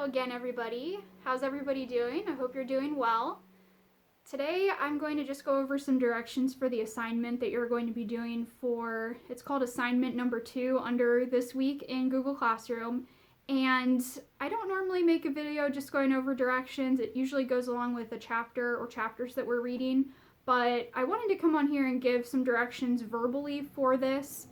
Hello again, everybody. How's everybody doing? I hope you're doing well. Today, I'm going to just go over some directions for the assignment that you're going to be doing for, it's called assignment number 2 under this week in Google Classroom. And I don't normally make a video just going over directions. It usually goes along with a chapter or chapters that we're reading. But I wanted to come on here and give some directions verbally for this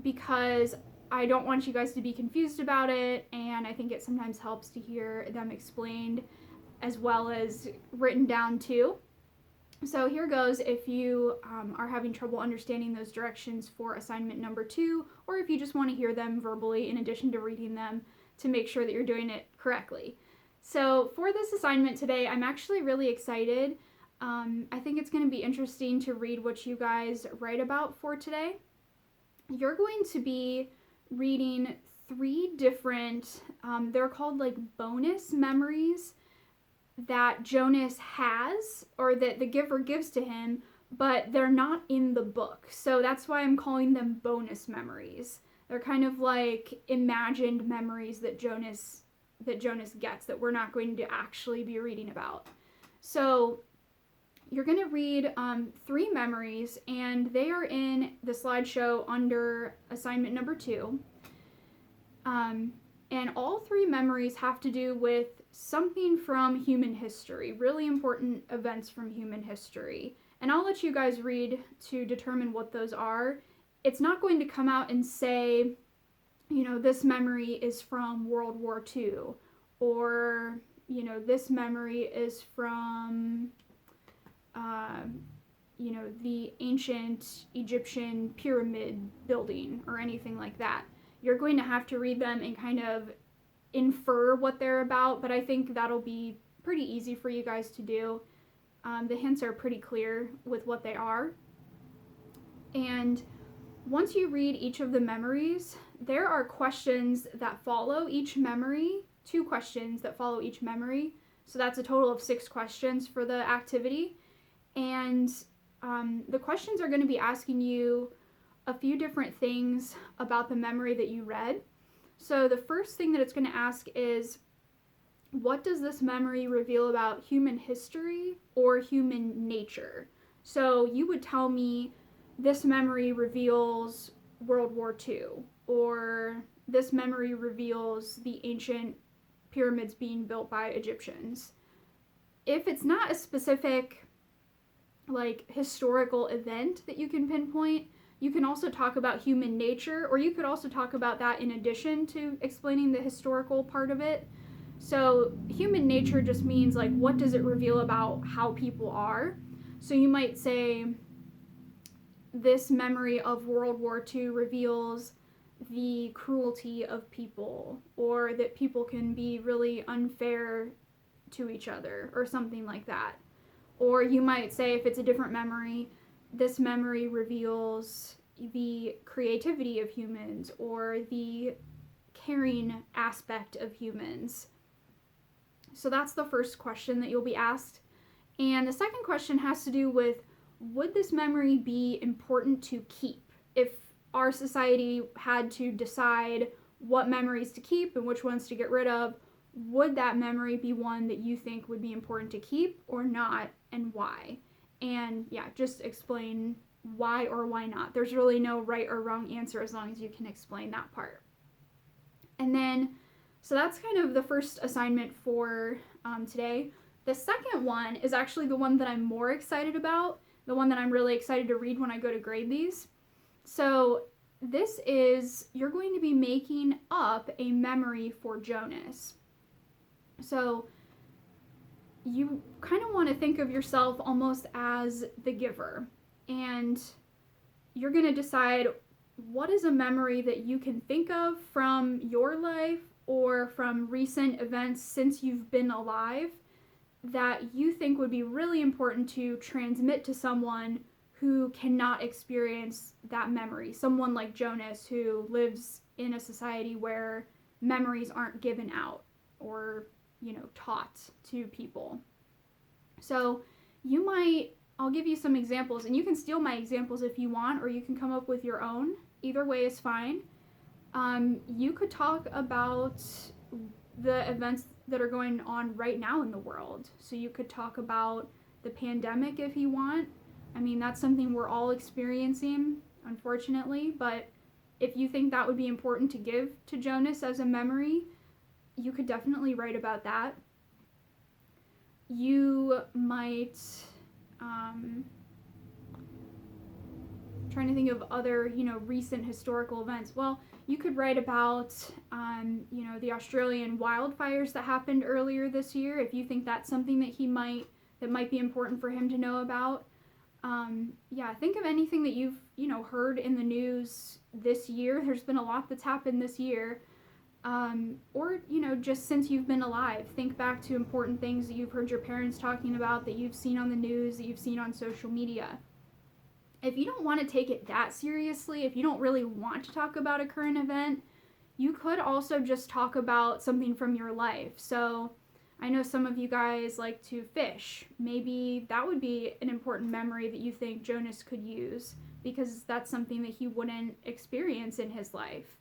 because I don't want you guys to be confused about it, and I think it sometimes helps to hear them explained as well as written down too. So here goes if you are having trouble understanding those directions for assignment number 2, or if you just want to hear them verbally in addition to reading them to make sure that you're doing it correctly. So for this assignment today, I'm actually really excited. I think it's going to be interesting to read what you guys write about for today. You're going to be reading 3 different, they're called like bonus memories that Jonas has, or that the giver gives to him, but they're not in the book. So that's why I'm calling them bonus memories. They're kind of like imagined memories that Jonas gets that we're not going to actually be reading about. So you're going to read 3 memories, and they are in the slideshow under assignment number 2. And all 3 memories have to do with something from human history, really important events from human history. And I'll let you guys read to determine what those are. It's not going to come out and say, you know, this memory is from World War II, or, you know, this memory is from the ancient Egyptian pyramid building or anything like that. You're going to have to read them and kind of infer what they're about, but I think that'll be pretty easy for you guys to do. The hints are pretty clear with what they are. And once you read each of the memories, there are questions that follow each memory, 2 questions that follow each memory. So that's a total of 6 questions for the activity. And the questions are going to be asking you a few different things about the memory that you read. So the first thing that it's going to ask is, what does this memory reveal about human history or human nature? So you would tell me, this memory reveals World War II, or this memory reveals the ancient pyramids being built by Egyptians. If it's not a specific like historical event that you can pinpoint, you can also talk about human nature, or you could also talk about that in addition to explaining the historical part of it. So human nature just means like, what does it reveal about how people are? So you might say, this memory of World War II reveals the cruelty of people, or that people can be really unfair to each other, or something like that. Or you might say, if it's a different memory, this memory reveals the creativity of humans, or the caring aspect of humans. So that's the first question that you'll be asked. And the second question has to do with, would this memory be important to keep? If our society had to decide what memories to keep and which ones to get rid of, would that memory be one that you think would be important to keep or not, and why? And yeah, just explain why or why not. There's really no right or wrong answer as long as you can explain that part. And then, so that's kind of the first assignment for today. The second one is actually the one that I'm more excited about, the one that I'm really excited to read when I go to grade these. So this is, you're going to be making up a memory for Jonas. So you kind of want to think of yourself almost as the giver, and you're going to decide, what is a memory that you can think of from your life or from recent events since you've been alive that you think would be really important to transmit to someone who cannot experience that memory. Someone like Jonas, who lives in a society where memories aren't given out or, you know, taught to people. So you might, I'll give you some examples, and you can steal my examples if you want, or you can come up with your own. Either way is fine. You could talk about the events that are going on right now in the world. So you could talk about the pandemic if you want. I mean, that's something we're all experiencing, unfortunately, but if you think that would be important to give to Jonas as a memory, you could definitely write about that. You might, trying to think of other, recent historical events. Well, you could write about, the Australian wildfires that happened earlier this year, if you think that's something that might be important for him to know about. Think of anything that you've, heard in the news this year. There's been a lot that's happened this year. Or, just since you've been alive, think back to important things that you've heard your parents talking about, that you've seen on the news, that you've seen on social media. If you don't want to take it that seriously, if you don't really want to talk about a current event, you could also just talk about something from your life. So I know some of you guys like to fish. Maybe that would be an important memory that you think Jonas could use, because that's something that he wouldn't experience in his life.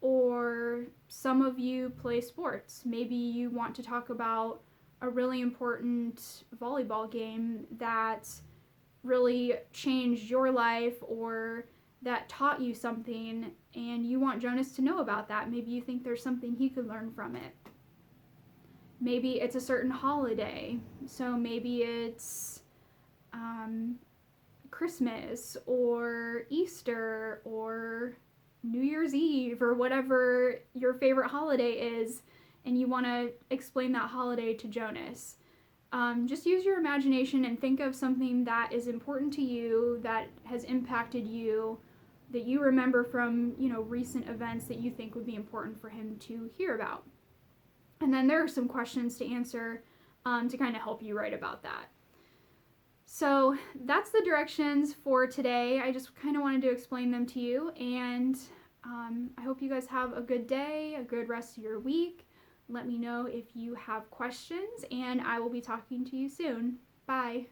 Or some of you play sports. Maybe you want to talk about a really important volleyball game that really changed your life or that taught you something, and you want Jonas to know about that. Maybe you think there's something he could learn from it. Maybe it's a certain holiday. So maybe it's Christmas or Easter or New Year's Eve or whatever your favorite holiday is, and you want to explain that holiday to Jonas. Just use your imagination and think of something that is important to you, that has impacted you, that you remember from, recent events that you think would be important for him to hear about. And then there are some questions to answer to kind of help you write about that. So that's the directions for today. I just kind of wanted to explain them to you, and I hope you guys have a good day, a good rest of your week. Let me know if you have questions, and I will be talking to you soon. Bye.